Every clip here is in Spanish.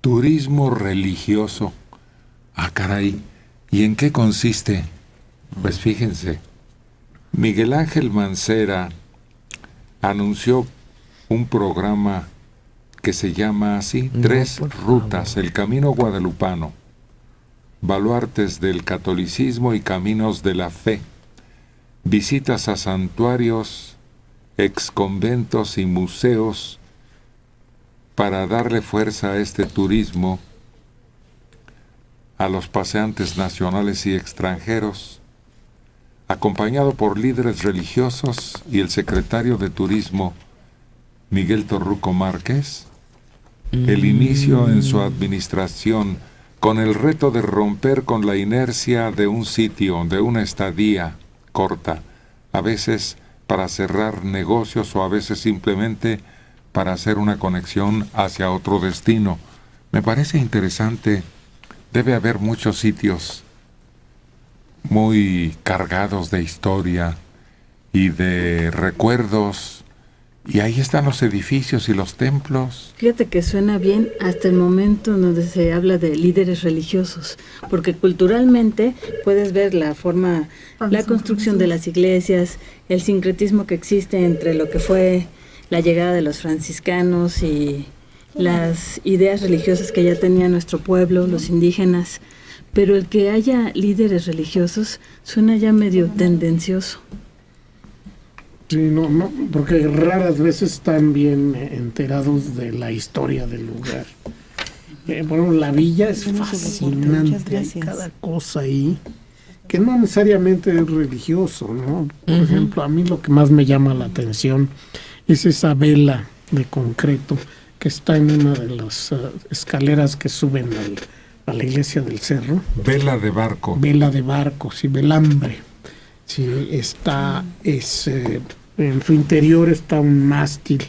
Turismo religioso. Ah, caray. ¿Y en qué consiste? Pues fíjense, Miguel Ángel Mancera anunció un programa que se llama así, Tres Rutas, el Camino Guadalupano, baluartes del catolicismo y caminos de la fe, visitas a santuarios, exconventos y museos para darle fuerza a este turismo, a los paseantes nacionales y extranjeros, acompañado por líderes religiosos y el secretario de Turismo, Miguel Torruco Márquez, el inicio en su administración con el reto de romper con la inercia de un sitio, de una estadía corta, a veces para cerrar negocios o a veces simplemente para hacer una conexión hacia otro destino. Me parece interesante. Debe haber muchos sitios muy cargados de historia y de recuerdos, y ahí están los edificios y los templos. Fíjate que suena bien hasta el momento donde se habla de líderes religiosos, porque culturalmente puedes ver la forma, la construcción de las iglesias, el sincretismo que existe entre lo que fue la llegada de los franciscanos y las ideas religiosas que ya tenía nuestro pueblo, los indígenas, pero el que haya líderes religiosos suena ya medio tendencioso. Sí, no, porque raras veces están bien enterados de la historia del lugar. Bueno, la villa es fascinante, hay cada cosa ahí, que no necesariamente es religioso, ¿no? Por ejemplo, a mí lo que más me llama la atención es esa vela de concreto que está en una de las escaleras que suben a la iglesia del cerro. Vela de barco. Vela de barco, sí, velambre. Sí, en su interior está un mástil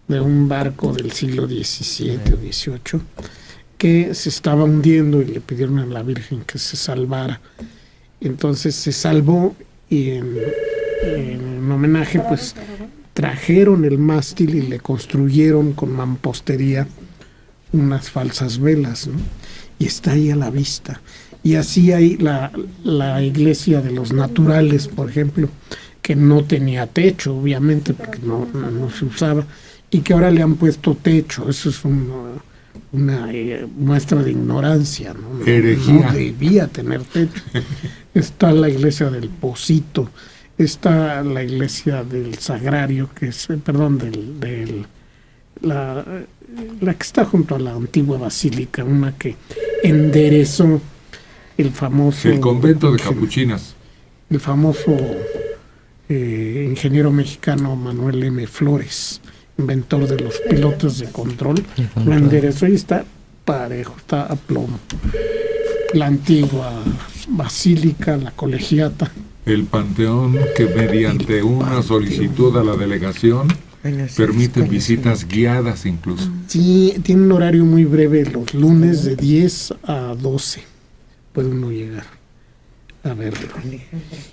de un barco del siglo XVII o XVIII que se estaba hundiendo y le pidieron a la Virgen que se salvara. Entonces se salvó y en homenaje pues trajeron el mástil y le construyeron con mampostería unas falsas velas, ¿no? Y está ahí a la vista. Y así hay la iglesia de los naturales, por ejemplo, que no tenía techo, obviamente, porque no se usaba, y que ahora le han puesto techo. Eso es una muestra de ignorancia, ¿no? Herejía. No debía tener techo. Está la iglesia del Pocito, está la iglesia del Sagrario, que es, la que está junto a la antigua basílica, una que enderezó el famoso... El convento de capuchinas. El famoso ingeniero mexicano Manuel M. Flores, inventor de los pilotos de control, lo enderezó y está parejo, está a plomo. La antigua basílica, la colegiata. El panteón que mediante una solicitud a la delegación permiten visitas guiadas incluso. Sí, tiene un horario muy breve, los lunes de 10 a 12 puede uno llegar a verlo.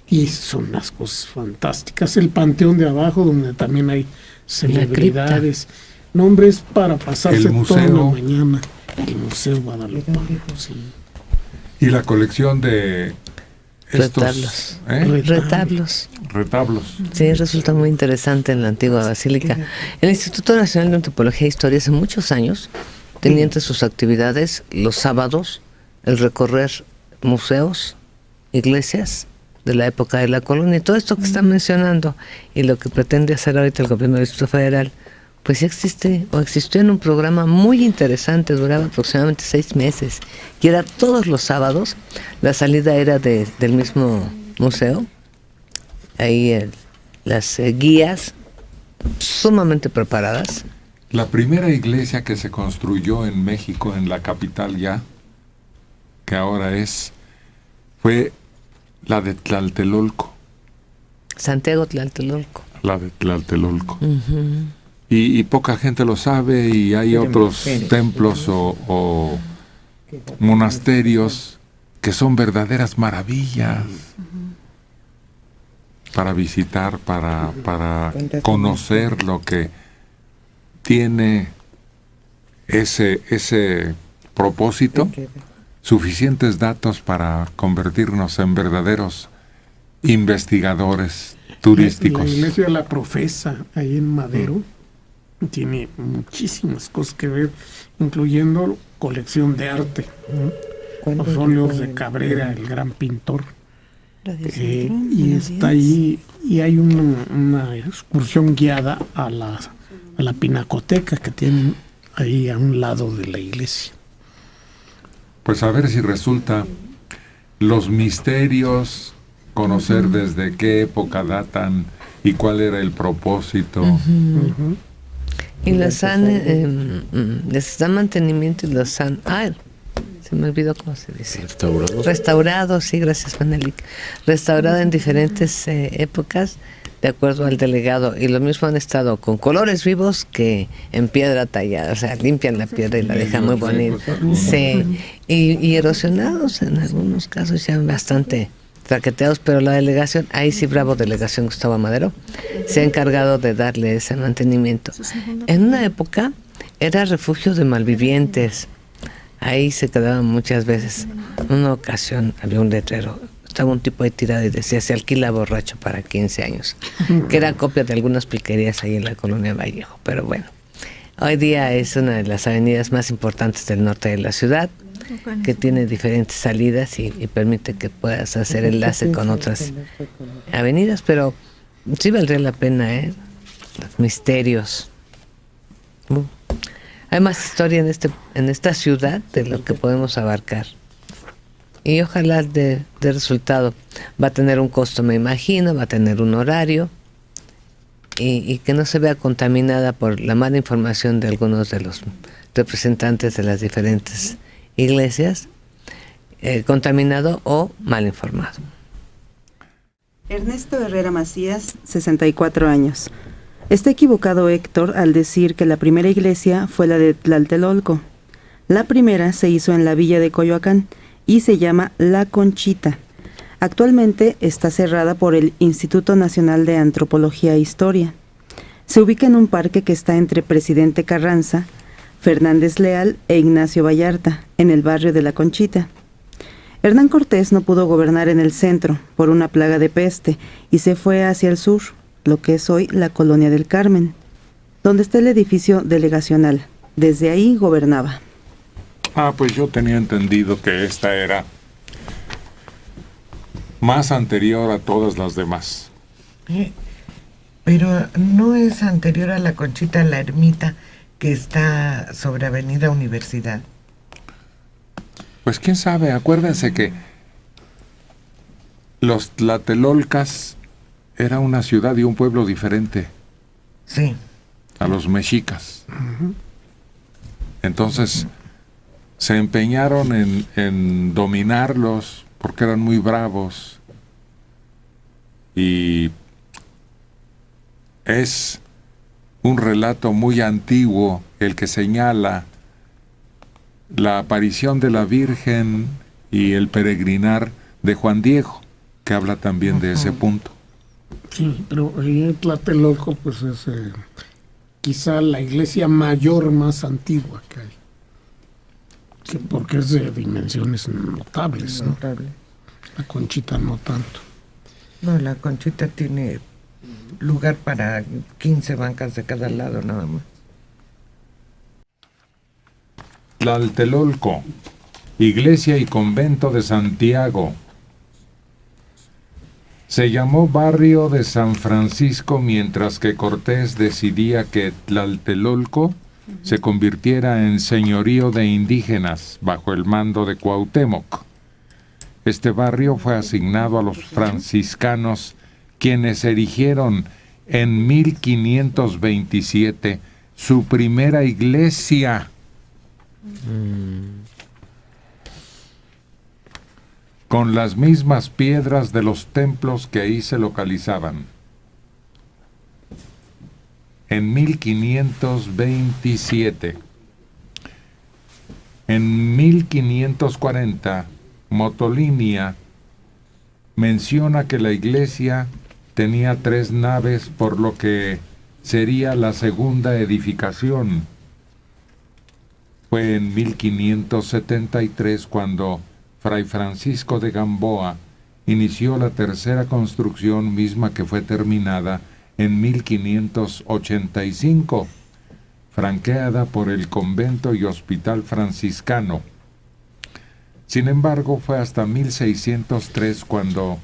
Y son unas cosas fantásticas. El panteón de abajo, donde también hay celebridades, nombres para pasarse toda la mañana. El Museo Guadalupano, sí. Y la colección de estos retablos. Sí, resulta muy interesante en la antigua basílica. El Instituto Nacional de Antropología e Historia hace muchos años tenía entre sus actividades los sábados el recorrer museos, iglesias de la época de la colonia, y todo esto que están mencionando, y lo que pretende hacer ahorita el gobierno del Distrito Federal, pues ya existe o existió en un programa muy interesante, duraba aproximadamente 6 meses, y era todos los sábados. La salida era del mismo museo, ahí las guías sumamente preparadas. La primera iglesia que se construyó en México, en la capital ya, que ahora fue la de Tlatelolco. Santiago Tlatelolco. La de Tlatelolco. Y poca gente lo sabe, y hay otros templos o monasterios que son verdaderas maravillas para visitar, para conocer lo que tiene ese propósito, suficientes datos para convertirnos en verdaderos investigadores turísticos. La iglesia La Profesa, ahí en Madero, tiene muchísimas cosas que ver, incluyendo colección de arte, los óleos de Cabrera, el gran pintor. Y está ahí, y hay una excursión guiada a la pinacoteca que tienen ahí a un lado de la iglesia. Pues a ver si resulta los misterios, conocer desde qué época datan y cuál era el propósito. Y les dan mantenimiento y los han... se me olvidó cómo se dice. Restaurado, sí, gracias, Manelik. Restaurado en diferentes épocas, de acuerdo al delegado. Y lo mismo han estado con colores vivos que en piedra tallada. O sea, limpian la piedra y la dejan muy bonita. Sí. Y erosionados en algunos casos, ya bastante traqueteados, pero la delegación, ahí sí, bravo, delegación Gustavo Madero, se ha encargado de darle ese mantenimiento. En una época era refugio de malvivientes. Ahí se quedaban muchas veces. En una ocasión había un letrero, estaba un tipo ahí tirado y decía: se alquila borracho para 15 años, que era copia de algunas pulquerías ahí en la colonia Vallejo. Pero bueno, hoy día es una de las avenidas más importantes del norte de la ciudad, que tiene diferentes salidas y permite que puedas hacer enlace con otras avenidas, pero sí valdría la pena, los misterios. Hay más historia en esta ciudad de lo que podemos abarcar. Y ojalá de resultado. Va a tener un costo, me imagino, va a tener un horario, y que no se vea contaminada por la mala información de algunos de los representantes de las diferentes iglesias, contaminado o mal informado. Ernesto Herrera Macías, 64 años. Está equivocado Héctor al decir que la primera iglesia fue la de Tlatelolco. La primera se hizo en la villa de Coyoacán y se llama La Conchita. Actualmente está cerrada por el Instituto Nacional de Antropología e Historia. Se ubica en un parque que está entre Presidente Carranza, Fernández Leal e Ignacio Vallarta, en el barrio de La Conchita. Hernán Cortés no pudo gobernar en el centro por una plaga de peste y se fue hacia el sur, lo que es hoy la Colonia del Carmen, donde está el edificio delegacional. Desde ahí gobernaba. Pues yo tenía entendido que esta era más anterior a todas las demás. Pero no es anterior a La Conchita, la ermita que está sobre Avenida Universidad. Pues quién sabe, acuérdense que los Tlatelolcas era una ciudad y un pueblo diferente. Sí. A los mexicas. Entonces se empeñaron en dominarlos porque eran muy bravos, y es un relato muy antiguo el que señala la aparición de la Virgen y el peregrinar de Juan Diego, que habla también de ese punto. Sí, pero en Tlatelolco pues es quizá la iglesia mayor más antigua que hay. Sí, porque es de dimensiones notables, ¿no? Notable. La Conchita no tanto. No, La Conchita tiene lugar para 15 bancas de cada lado nada más. Tlatelolco, iglesia y convento de Santiago. Se llamó barrio de San Francisco mientras que Cortés decidía que Tlatelolco se convirtiera en señorío de indígenas bajo el mando de Cuauhtémoc. Este barrio fue asignado a los franciscanos, quienes erigieron en 1527 su primera iglesia. Con las mismas piedras de los templos que ahí se localizaban. En 1527. En 1540, Motolinia menciona que la iglesia tenía 3 naves, por lo que sería la segunda edificación. fue en 1573 cuando Fray Francisco de Gamboa inició la tercera construcción, misma que fue terminada en 1585, franqueada por el convento y hospital franciscano. Sin embargo, fue hasta 1603 cuando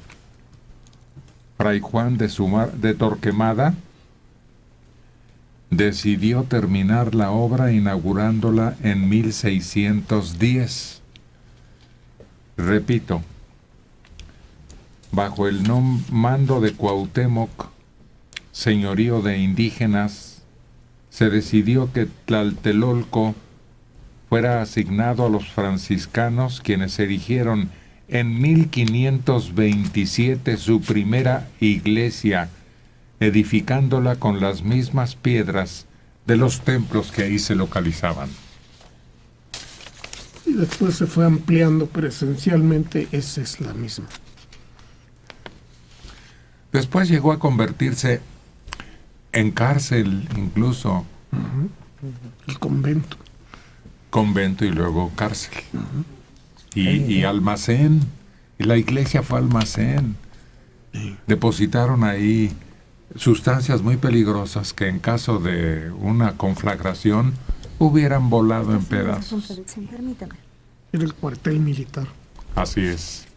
Fray Juan de Torquemada decidió terminar la obra inaugurándola en 1610. Repito, bajo el mando de Cuauhtémoc, señorío de indígenas, se decidió que Tlatelolco fuera asignado a los franciscanos, quienes erigieron en 1527 su primera iglesia, edificándola con las mismas piedras de los templos que ahí se localizaban. Y después se fue ampliando, pero esencialmente esa es la misma. Después llegó a convertirse en cárcel, incluso. El convento. Convento y luego cárcel. Y almacén. Y la iglesia fue almacén. Depositaron ahí sustancias muy peligrosas que en caso de una conflagración hubieran volado en pedazos. Era el cuartel militar. Así es.